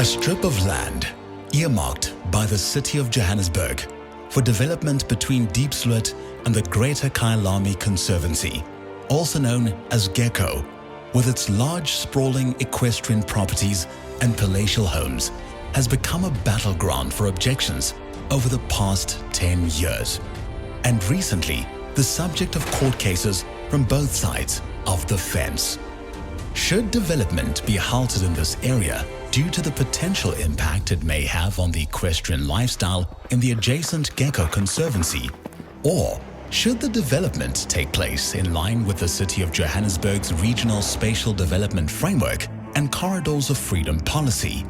A strip of land earmarked by the city of Johannesburg for development between Diepsloot and the Greater Kyalami Conservancy, also known as Gecko, with its large sprawling equestrian properties and palatial homes, has become a battleground for objections over the past 10 years, and recently the subject of court cases from both sides of the fence. Should development be halted in this area due to the potential impact it may have on the equestrian lifestyle in the adjacent Gecko Conservancy, or should the development take place in line with the City of Johannesburg's Regional Spatial Development Framework and Corridors of Freedom policy?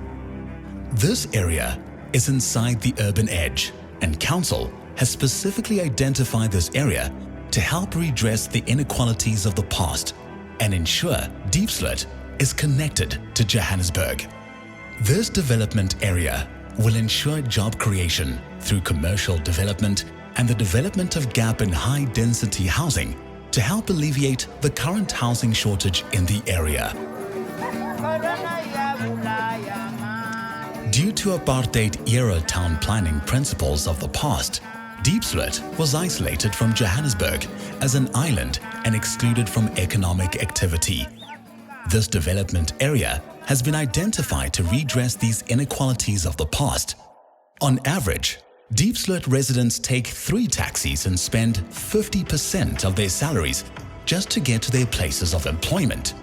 This area is inside the urban edge, and Council has specifically identified this area to help redress the inequalities of the past and ensure Diepsloot is connected to Johannesburg. This development area will ensure job creation through commercial development and the development of gap in high-density housing to help alleviate the current housing shortage in the area. Due to apartheid-era town planning principles of the past, Diepsloot was isolated from Johannesburg as an island and excluded from economic activity. This development area has been identified to redress these inequalities of the past. On average, Diepsloot residents take 3 taxis and spend 50% of their salaries just to get to their places of employment.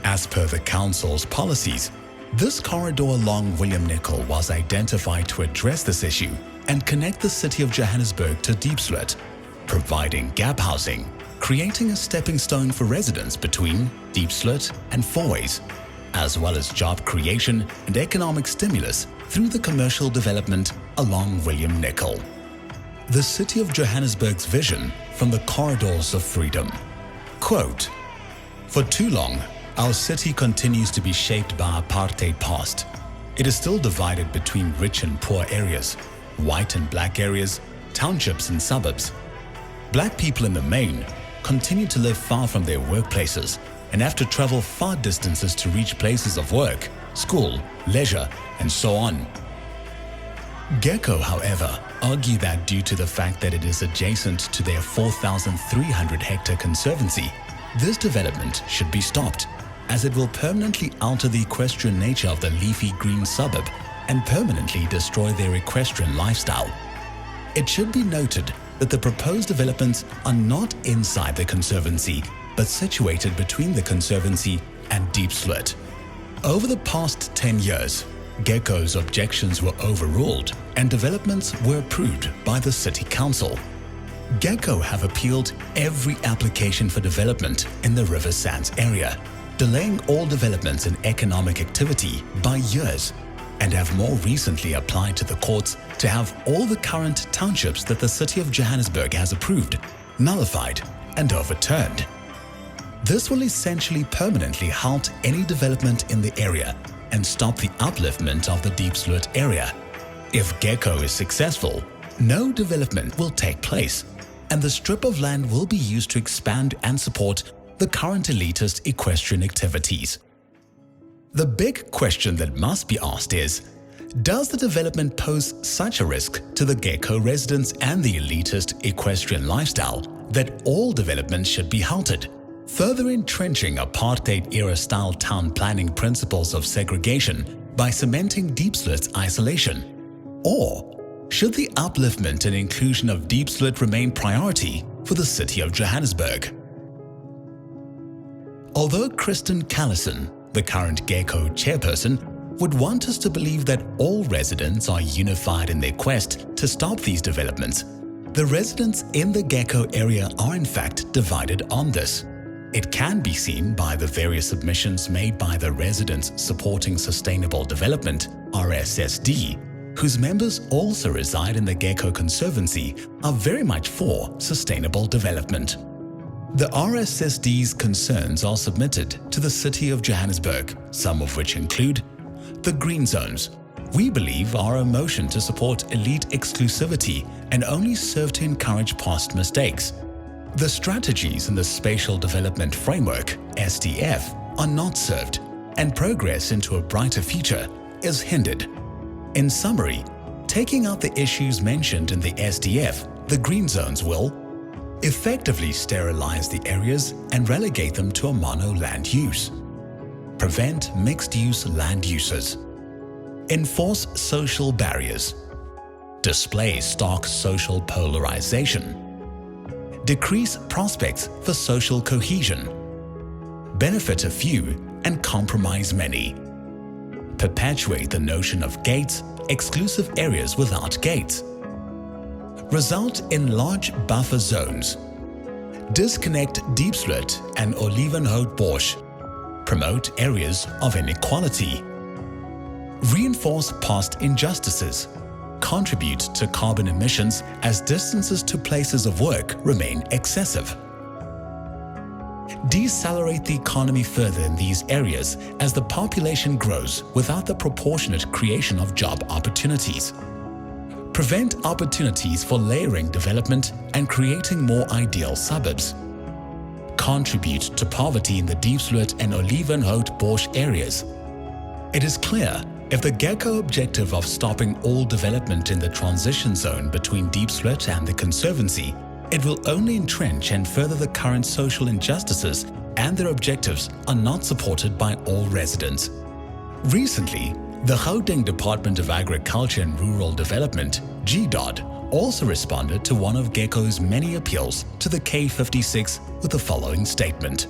As per the Council's policies, this corridor along William Nicol was identified to address this issue and connect the city of Johannesburg to Diepsloot, providing gap housing, creating a stepping stone for residents between Diepsloot and Fourways, as well as job creation and economic stimulus through the commercial development along William Nicol. The City of Johannesburg's vision from the Corridors of Freedom. Quote, "For too long, our city continues to be shaped by apartheid past. It is still divided between rich and poor areas, white and black areas, townships and suburbs. Black people in the main continue to live far from their workplaces and have to travel far distances to reach places of work, school, leisure, and so on." Gecko, however, argue that due to the fact that it is adjacent to their 4,300-hectare conservancy, this development should be stopped, as it will permanently alter the equestrian nature of the leafy green suburb and permanently destroy their equestrian lifestyle. It should be noted that the proposed developments are not inside the conservancy, but situated between the conservancy and Diepsloot. Over the past 10 years, Gecko's objections were overruled and developments were approved by the City Council. Gecko have appealed every application for development in the Riversands area, delaying all developments in economic activity by years, and have more recently applied to the courts to have all the current townships that the City of Johannesburg has approved nullified and overturned. This will essentially permanently halt any development in the area and stop the upliftment of the Diepsloot area. If Gecko is successful, no development will take place, and the strip of land will be used to expand and support the current elitist equestrian activities. The big question that must be asked is, does the development pose such a risk to the Gecko residents and the elitist equestrian lifestyle that all development should be halted, further entrenching apartheid-era style town planning principles of segregation by cementing Diepsloot's isolation? Or should the upliftment and inclusion of Diepsloot remain priority for the City of Johannesburg? Although Kristen Callison, the current Gecko chairperson, would want us to believe that all residents are unified in their quest to stop these developments, the residents in the Gecko area are in fact divided on this. It can be seen by the various submissions made by the Residents Supporting Sustainable Development, RSSD, whose members also reside in the Gecko Conservancy, are very much for sustainable development. The RSSD's concerns are submitted to the City of Johannesburg, some of which include the green zones. We believe are a motion to support elite exclusivity and only serve to encourage past mistakes. The strategies in the Spatial Development Framework, SDF, are not served, and progress into a brighter future is hindered. In summary, taking out the issues mentioned in the SDF, the green zones will effectively sterilize the areas and relegate them to a mono land use, prevent mixed-use land uses, enforce social barriers, display stark social polarization, decrease prospects for social cohesion, benefit a few and compromise many, perpetuate the notion of gates, exclusive areas without gates, result in large buffer zones, disconnect Diepsloot and Olivenhout-Bosch, promote areas of inequality, reinforce past injustices, contribute to carbon emissions as distances to places of work remain excessive, decelerate the economy further in these areas as the population grows without the proportionate creation of job opportunities, prevent opportunities for layering development and creating more ideal suburbs, contribute to poverty in the Diepsloot and Olivenhout-Bosch areas. It is clear, if the GECO objective of stopping all development in the transition zone between Diepsloot and the Conservancy, it will only entrench and further the current social injustices, and their objectives are not supported by all residents. Recently, the Gauteng Department of Agriculture and Rural Development, GDOD, also responded to one of GECO's many appeals to the K56 with the following statement.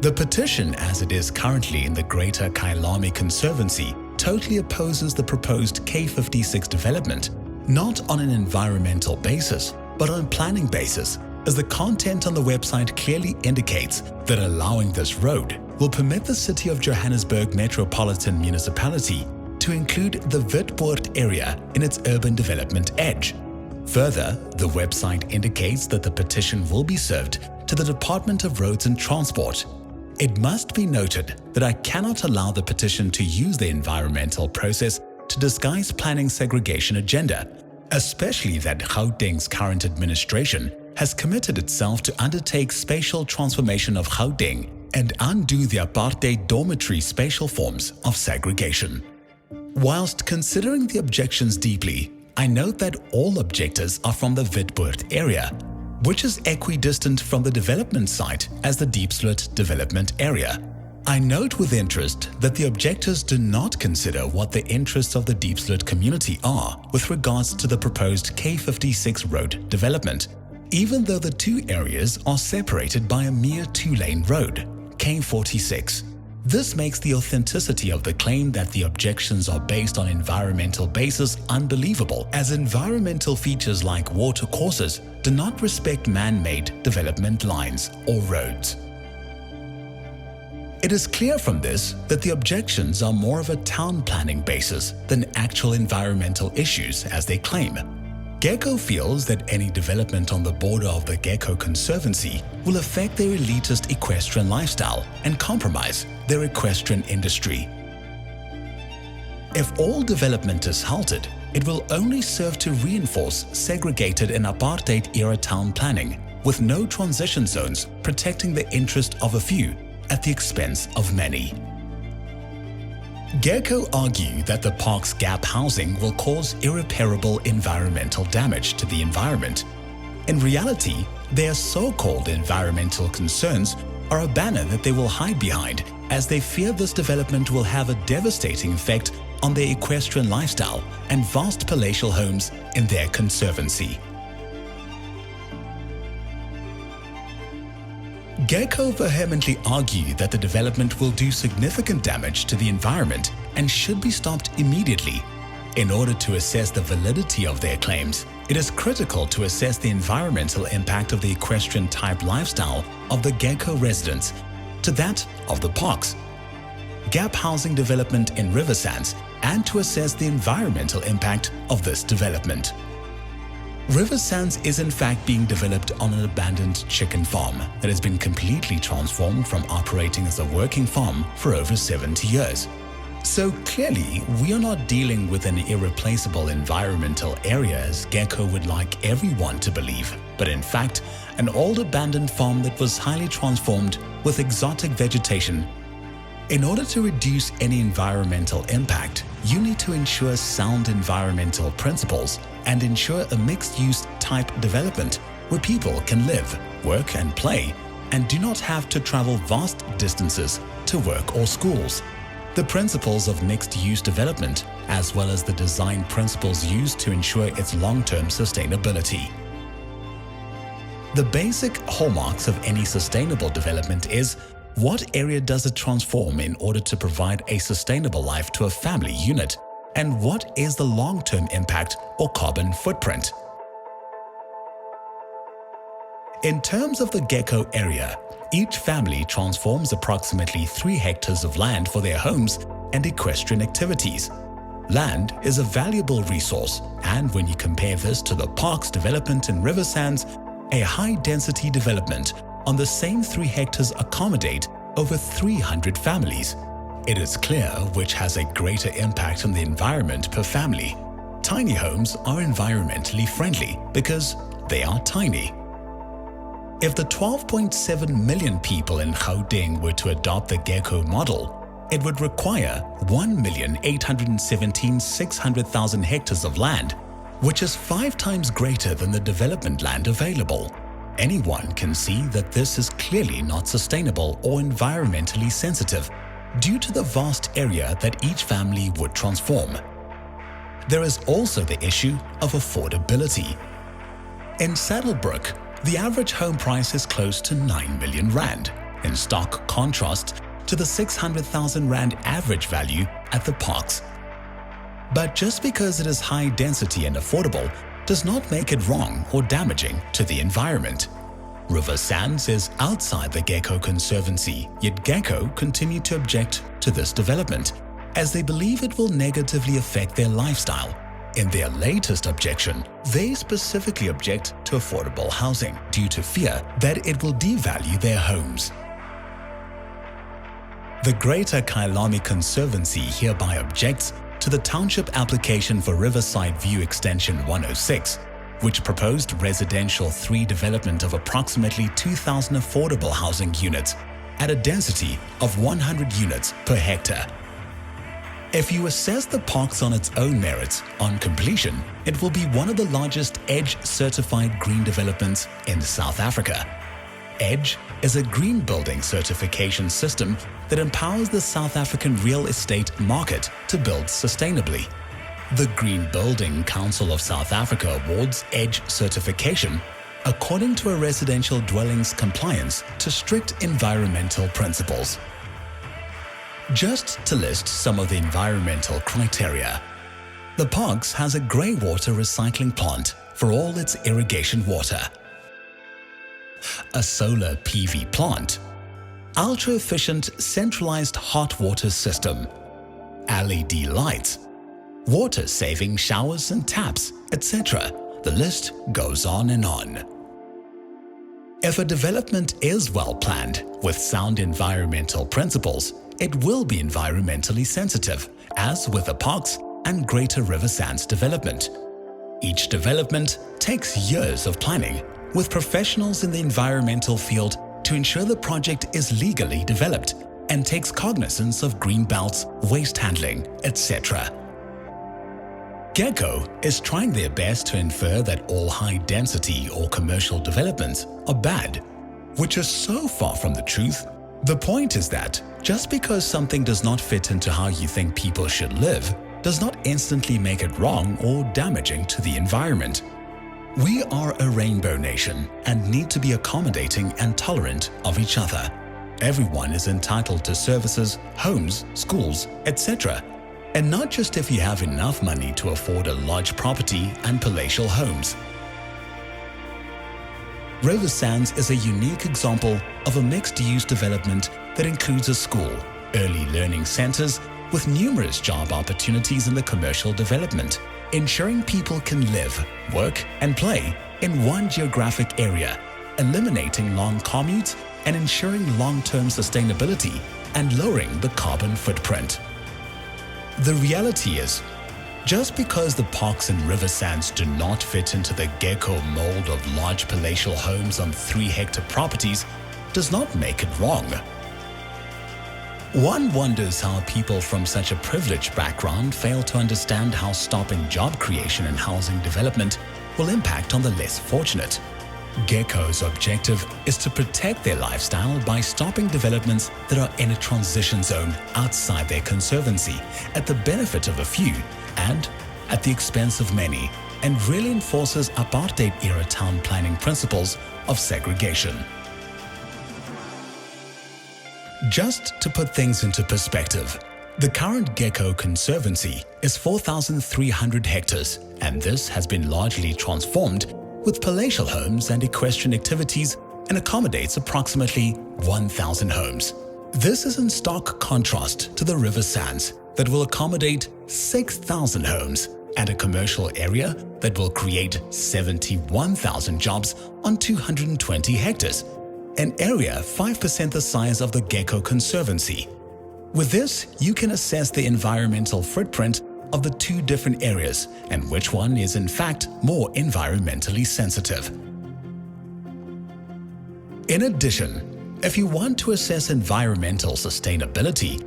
The petition as it is currently in the Greater Kyalami Conservancy totally opposes the proposed K56 development, not on an environmental basis, but on a planning basis, as the content on the website clearly indicates that allowing this road will permit the City of Johannesburg Metropolitan Municipality to include the Witpoort area in its urban development edge. Further, the website indicates that the petition will be served to the Department of Roads and Transport. It must be noted that I cannot allow the petition to use the environmental process to disguise planning segregation agenda, especially that Gauteng's current administration has committed itself to undertake spatial transformation of Gauteng and undo the apartheid dormitory spatial forms of segregation. Whilst considering the objections deeply, I note that all objectors are from the Witpoort area, which is equidistant from the development site as the Diepsloot development area. I note with interest that the objectors do not consider what the interests of the Diepsloot community are with regards to the proposed K56 road development, even though the two areas are separated by a mere two-lane road, K46. This makes the authenticity of the claim that the objections are based on environmental basis unbelievable, as environmental features like water courses do not respect man-made development lines or roads. It is clear from this that the objections are more of a town planning basis than actual environmental issues as they claim. GECO feels that any development on the border of the GECO Conservancy will affect their elitist equestrian lifestyle and compromise their equestrian industry. If all development is halted, it will only serve to reinforce segregated and apartheid-era town planning, with no transition zones protecting the interest of a few at the expense of many. GECO argue that the park's gap housing will cause irreparable environmental damage to the environment. In reality, their so-called environmental concerns are a banner that they will hide behind, as they fear this development will have a devastating effect on their equestrian lifestyle and vast palatial homes in their conservancy. GECO vehemently argue that the development will do significant damage to the environment and should be stopped immediately. In order to assess the validity of their claims, it is critical to assess the environmental impact of the equestrian-type lifestyle of the GECO residents to that of the parks, gap housing development in Riversands, and to assess the environmental impact of this development. Riversands is in fact being developed on an abandoned chicken farm that has been completely transformed from operating as a working farm for over 70 years. So clearly, we are not dealing with an irreplaceable environmental area as GECO would like everyone to believe, but in fact, an old abandoned farm that was highly transformed with exotic vegetation. In order to reduce any environmental impact, you need to ensure sound environmental principles and ensure a mixed-use type development where people can live, work and play and do not have to travel vast distances to work or schools. The principles of mixed-use development, as well as the design principles used to ensure its long-term sustainability. The basic hallmarks of any sustainable development is: what area does it transform in order to provide a sustainable life to a family unit? And what is the long-term impact or carbon footprint? In terms of the gecko area, each family transforms approximately 3 hectares of land for their homes and equestrian activities. Land is a valuable resource, and when you compare this to the park's development in Riversands, a high-density development on the same 3 hectares accommodate over 300 families. It is clear which has a greater impact on the environment per family. Tiny homes are environmentally friendly because they are tiny. If the 12.7 million people in Gauteng were to adopt the gecko model, it would require 1,817,600,000 hectares of land, which is 5 times greater than the development land available. Anyone can see that this is clearly not sustainable or environmentally sensitive due to the vast area that each family would transform. There is also the issue of affordability. In Saddlebrook, the average home price is close to 9 million rand, in stark contrast to the 600,000 rand average value at the parks. But just because it is high density and affordable does not make it wrong or damaging to the environment. Riversands is outside the Gecko Conservancy, yet Gecko continue to object to this development as they believe it will negatively affect their lifestyle. In their latest objection, they specifically object to affordable housing due to fear that it will devalue their homes. The Greater Kyalami Conservancy hereby objects to the township application for Riverside View Extension 106, which proposed residential 3 development of approximately 2,000 affordable housing units at a density of 100 units per hectare. If you assess the parks on its own merits, on completion, it will be one of the largest EDGE-certified green developments in South Africa. EDGE is a green building certification system that empowers the South African real estate market to build sustainably. The Green Building Council of South Africa awards EDGE certification according to a residential dwellings compliance to strict environmental principles. Just to list some of the environmental criteria. The parks has a grey water recycling plant for all its irrigation water. A solar PV plant. Ultra-efficient centralized hot water system. LED lights. Water-saving showers and taps, etc. The list goes on and on. If a development is well planned with sound environmental principles, it will be environmentally sensitive, as with the parks and Greater Riversands development. Each development takes years of planning with professionals in the environmental field to ensure the project is legally developed and takes cognizance of green belts, waste handling, etc. Gecko is trying their best to infer that all high-density or commercial developments are bad, which is so far from the truth. The point is that just because something does not fit into how you think people should live does not instantly make it wrong or damaging to the environment. We are a rainbow nation and need to be accommodating and tolerant of each other. Everyone is entitled to services, homes, schools, etc. And not just if you have enough money to afford a large property and palatial homes. Riversands is a unique example of a mixed-use development that includes a school, early learning centers with numerous job opportunities in the commercial development, ensuring people can live, work, and play in one geographic area, eliminating long commutes and ensuring long-term sustainability and lowering the carbon footprint. The reality is, just because the parks in Riversands do not fit into the Gecko mold of large palatial homes on 3-hectare properties does not make it wrong. One wonders how people from such a privileged background fail to understand how stopping job creation and housing development will impact on the less fortunate. Gecko's objective is to protect their lifestyle by stopping developments that are in a transition zone outside their conservancy at the benefit of a few and at the expense of many, and really enforces apartheid-era town planning principles of segregation. Just to put things into perspective, the current Gecko Conservancy is 4,300 hectares, and this has been largely transformed with palatial homes and equestrian activities and accommodates approximately 1,000 homes. This is in stark contrast to the Riversands that will accommodate 6,000 homes and a commercial area that will create 71,000 jobs on 220 hectares, an area 5% the size of the Gecko Conservancy. With this, you can assess the environmental footprint of the two different areas and which one is in fact more environmentally sensitive. In addition, if you want to assess environmental sustainability,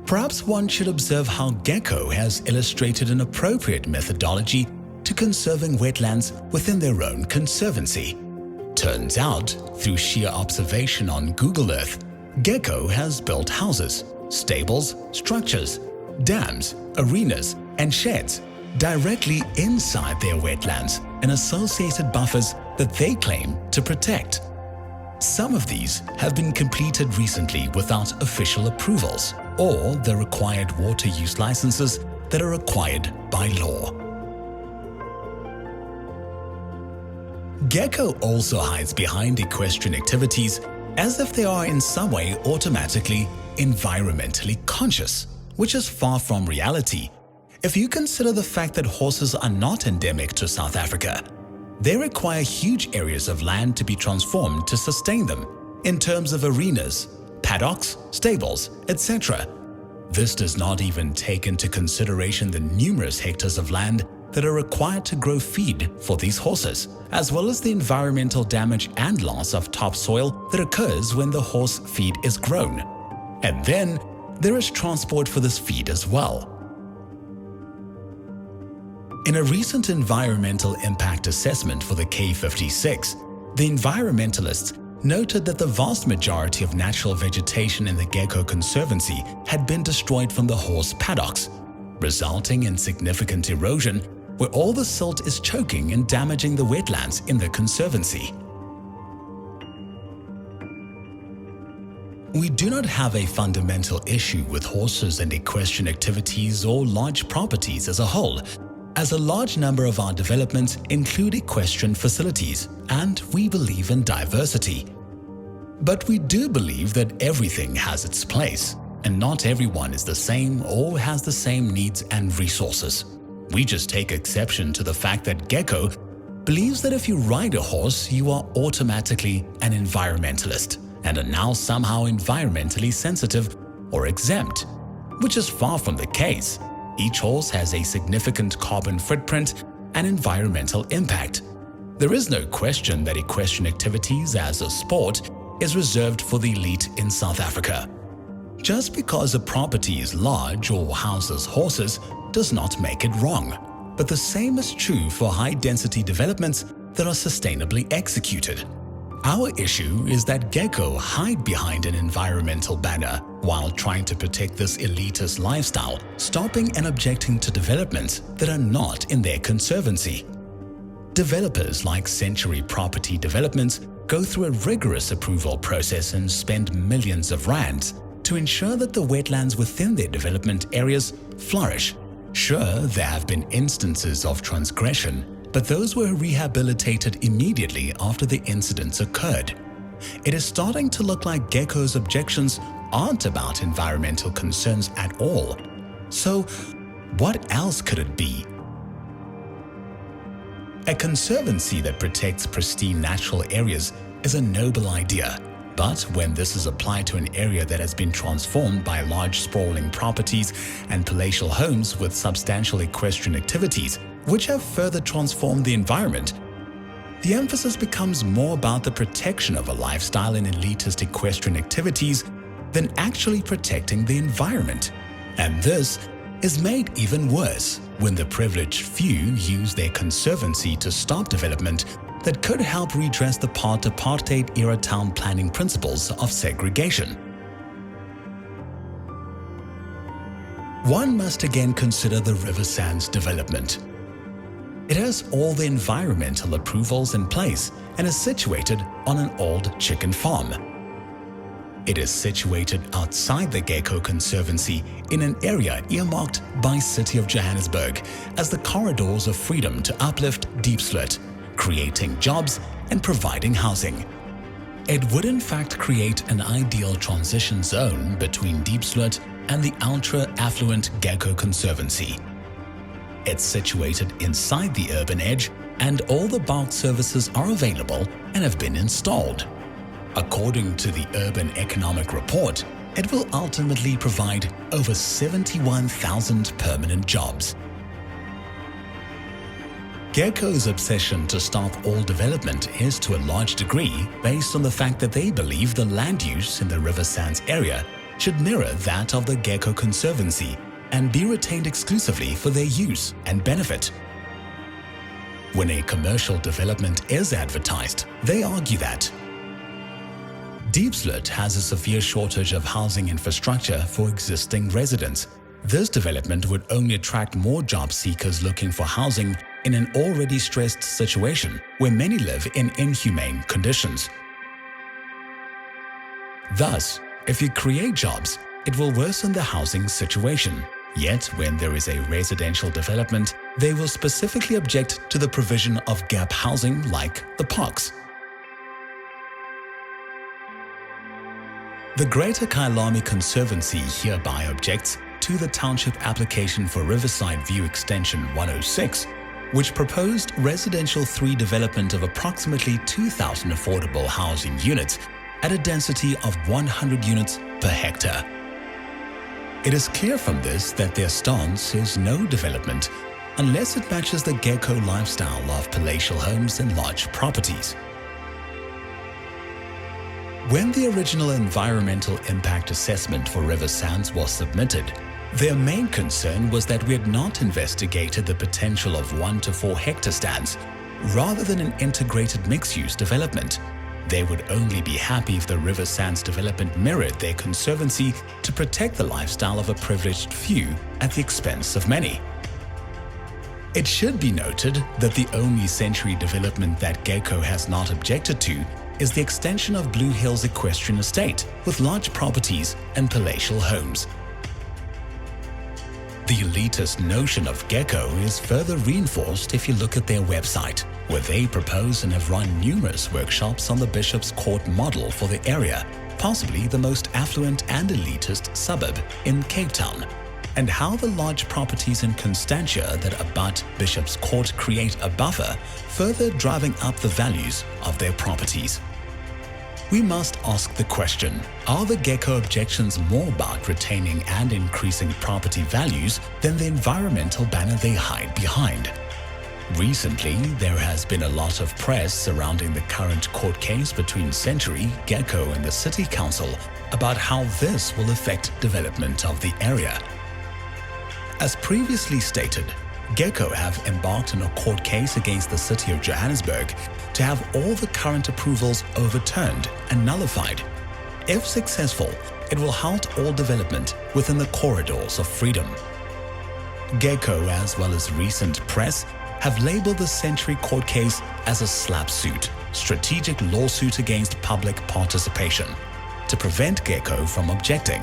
perhaps one should observe how Gecko has illustrated an appropriate methodology to conserving wetlands within their own conservancy. Turns out, through sheer observation on Google Earth, Gecko has built houses, stables, structures, dams, arenas, and sheds directly inside their wetlands and associated buffers that they claim to protect. Some of these have been completed recently without official approvals or the required water use licenses that are required by law. Gecko also hides behind equestrian activities as if they are in some way automatically environmentally conscious, which is far from reality. If you consider the fact that horses are not endemic to South Africa, they require huge areas of land to be transformed to sustain them in terms of arenas, paddocks, stables, etc. This does not even take into consideration the numerous hectares of land that are required to grow feed for these horses, as well as the environmental damage and loss of topsoil that occurs when the horse feed is grown. And then there is transport for this feed as well. In a recent environmental impact assessment for the K56, the environmentalists noted that the vast majority of natural vegetation in the Gecko Conservancy had been destroyed from the horse paddocks, resulting in significant erosion where all the silt is choking and damaging the wetlands in the conservancy. We do not have a fundamental issue with horses and equestrian activities or large properties as a whole, as a large number of our developments include equestrian facilities, and we believe in diversity. But we do believe that everything has its place, and not everyone is the same or has the same needs and resources. We just take exception to the fact that Gecko believes that if you ride a horse, you are automatically an environmentalist and are now somehow environmentally sensitive or exempt, which is far from the case. Each horse has a significant carbon footprint and environmental impact. There is no question that equestrian activities as a sport is reserved for the elite in South Africa. Just because a property is large or houses horses does not make it wrong, but the same is true for high-density developments that are sustainably executed. Our issue is that Gecko hide behind an environmental banner while trying to protect this elitist lifestyle, stopping and objecting to developments that are not in their conservancy. Developers like Century Property Developments go through a rigorous approval process and spend millions of rands to ensure that the wetlands within their development areas flourish. Sure, there have been instances of transgression, but those were rehabilitated immediately after the incidents occurred. It is starting to look like Gecko's objections aren't about environmental concerns at all. So, what else could it be? A conservancy that protects pristine natural areas is a noble idea, but when this is applied to an area that has been transformed by large sprawling properties and palatial homes with substantial equestrian activities, which have further transformed the environment, the emphasis becomes more about the protection of a lifestyle in elitist equestrian activities than actually protecting the environment. And this is made even worse when the privileged few use their conservancy to stop development that could help redress the apartheid-era town planning principles of segregation. One must again consider the Riversands development. It has all the environmental approvals in place and is situated on an old chicken farm. It is situated outside the Gecko Conservancy in an area earmarked by City of Johannesburg as the corridors of freedom to uplift Diepsloot, creating jobs and providing housing. It would in fact create an ideal transition zone between Diepsloot and the ultra-affluent Gecko Conservancy. It's situated inside the urban edge and all the bulk services are available and have been installed. According to the Urban Economic Report, it will ultimately provide over 71,000 permanent jobs. Gecko's obsession to stop all development is to a large degree based on the fact that they believe the land use in the Riversands area should mirror that of the Gecko Conservancy and be retained exclusively for their use and benefit. When a commercial development is advertised, they argue that Diepsloot has a severe shortage of housing infrastructure for existing residents. This development would only attract more job seekers looking for housing in an already stressed situation where many live in inhumane conditions. Thus, if you create jobs, it will worsen the housing situation. Yet, when there is a residential development, they will specifically object to the provision of gap housing like the parks. The Greater Kyalami Conservancy hereby objects to the township application for Riverside View Extension 106, which proposed residential 3 development of approximately 2,000 affordable housing units at a density of 100 units per hectare. It is clear from this that their stance is no development unless it matches the Gecko lifestyle of palatial homes and large properties. When the original environmental impact assessment for Riversands was submitted, their main concern was that we had not investigated the potential of 1 to 4 hectare stands rather than an integrated mixed-use development. They would only be happy if the Riversands development mirrored their conservancy to protect the lifestyle of a privileged few at the expense of many. It should be noted that the only century development that Gecko has not objected to is the extension of Blue Hills Equestrian Estate with large properties and palatial homes. The elitist notion of Gecko is further reinforced if you look at their website, where they propose and have run numerous workshops on the Bishop's Court model for the area, possibly the most affluent and elitist suburb in Cape Town, and how the large properties in Constantia that abut Bishop's Court create a buffer, further driving up the values of their properties. We must ask the question, are the Gecko objections more about retaining and increasing property values than the environmental banner they hide behind? Recently, there has been a lot of press surrounding the current court case between Century, Gecko and the City Council about how this will affect development of the area. As previously stated, Gecko have embarked on a court case against the City of Johannesburg to have all the current approvals overturned and nullified. If successful, it will halt all development within the corridors of freedom. Gecko, as well as recent press, have labeled the Century court case as a slap suit, strategic lawsuit against public participation, to prevent Gecko from objecting,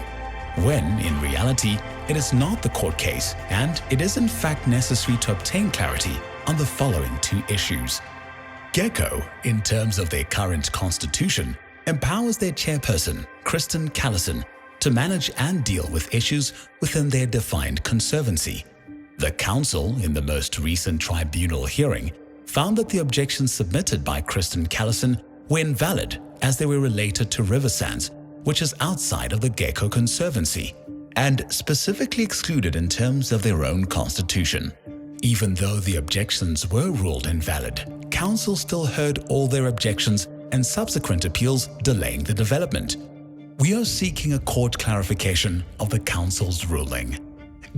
when in reality it is not the court case and it is in fact necessary to obtain clarity on the following 2 issues. Gecko, in terms of their current constitution, empowers their chairperson, Kristen Callison, to manage and deal with issues within their defined conservancy. The council, in the most recent tribunal hearing, found that the objections submitted by Kristen Callison were invalid as they were related to Riversands, which is outside of the Gecko Conservancy, and specifically excluded in terms of their own constitution. Even though the objections were ruled invalid, Council still heard all their objections and subsequent appeals, delaying the development. We are seeking a court clarification of the council's ruling.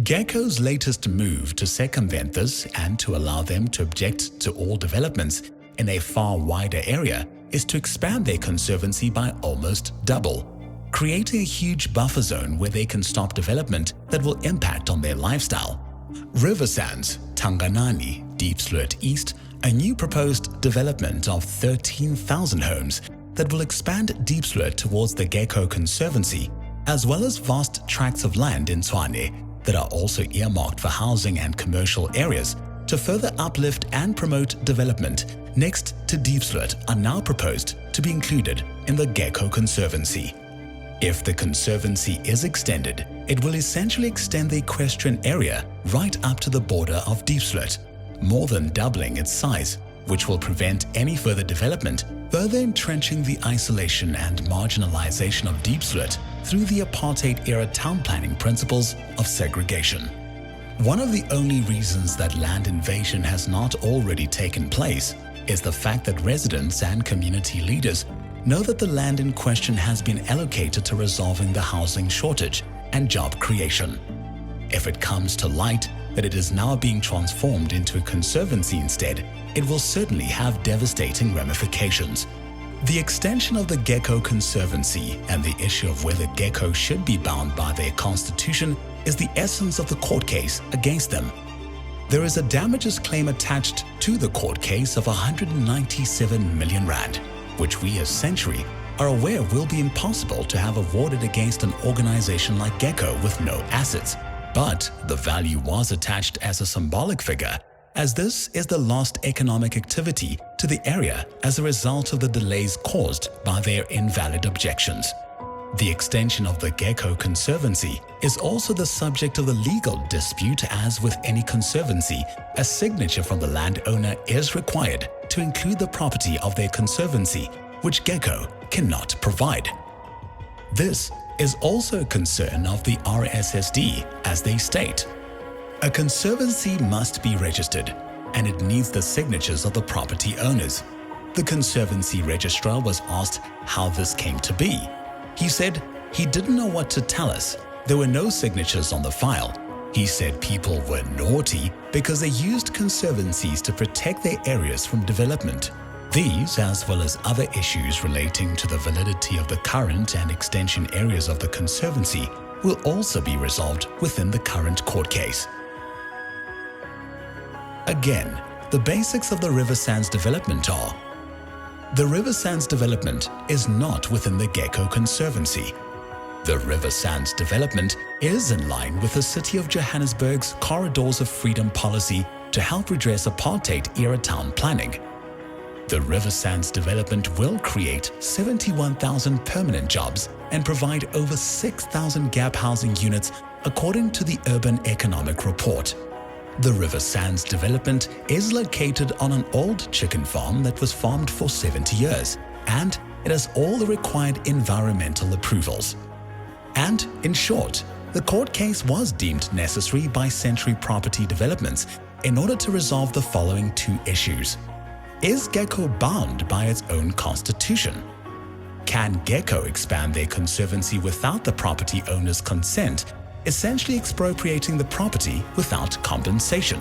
GECO's latest move to circumvent this and to allow them to object to all developments in a far wider area is to expand their conservancy by almost double, creating a huge buffer zone where they can stop development that will impact on their lifestyle. Riversands, Tanganani, Diepsloot East, a new proposed development of 13,000 homes that will expand Diepsloot towards the GECO Conservancy, as well as vast tracts of land in Tshwane that are also earmarked for housing and commercial areas to further uplift and promote development next to Diepsloot are now proposed to be included in the GECO Conservancy. If the Conservancy is extended, it will essentially extend the equestrian area right up to the border of Diepsloot, more than doubling its size, which will prevent any further development, further entrenching the isolation and marginalization of Diepsloot through the apartheid-era town planning principles of segregation. One of the only reasons that land invasion has not already taken place is the fact that residents and community leaders know that the land in question has been allocated to resolving the housing shortage and job creation. If it comes to light that it is now being transformed into a conservancy instead, it will certainly have devastating ramifications. The extension of the GECO Conservancy and the issue of whether GECO should be bound by their constitution is the essence of the court case against them. There is a damages claim attached to the court case of 197 million rand, which we as Century are aware will be impossible to have awarded against an organization like GECO with no assets. But the value was attached as a symbolic figure, as this is the lost economic activity to the area as a result of the delays caused by their invalid objections. The extension of the GECO Conservancy is also the subject of the legal dispute, as with any conservancy, a signature from the landowner is required to include the property of their conservancy, which GECO cannot provide. This is also a concern of the RSSD, as they state. A conservancy must be registered, and it needs the signatures of the property owners. The conservancy registrar was asked how this came to be. He said he didn't know what to tell us. There were no signatures on the file. He said people were naughty because they used conservancies to protect their areas from development. These, as well as other issues relating to the validity of the current and extension areas of the Conservancy, will also be resolved within the current court case. Again, the basics of the Riversands development are: the Riversands development is not within the GECO Conservancy. The Riversands development is in line with the City of Johannesburg's Corridors of Freedom policy to help redress apartheid-era town planning. The Riversands development will create 71,000 permanent jobs and provide over 6,000 gap housing units, according to the Urban Economic Report. The Riversands development is located on an old chicken farm that was farmed for 70 years, and it has all the required environmental approvals. And, in short, the court case was deemed necessary by Century Property Developments in order to resolve the following two issues. Is GECO bound by its own constitution? Can GECO expand their conservancy without the property owner's consent, essentially expropriating the property without compensation?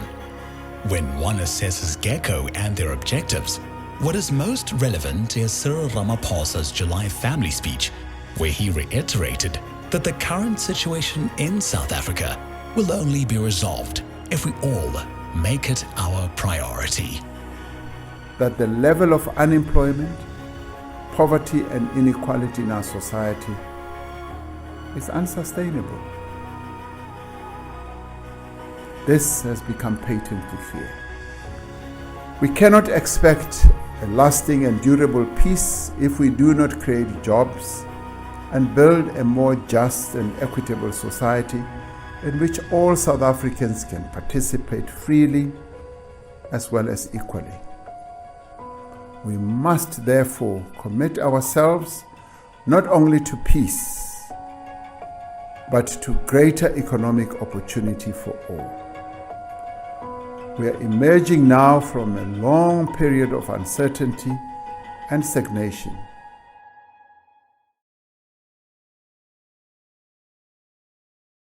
When one assesses GECO and their objectives, what is most relevant is Cyril Ramaphosa's July family speech, where he reiterated that the current situation in South Africa will only be resolved if we all make it our priority. That the level of unemployment, poverty and inequality in our society is unsustainable. This has become patently clear. We cannot expect a lasting and durable peace if we do not create jobs and build a more just and equitable society in which all South Africans can participate freely as well as equally. We must therefore commit ourselves not only to peace, but to greater economic opportunity for all. We are emerging now from a long period of uncertainty and stagnation.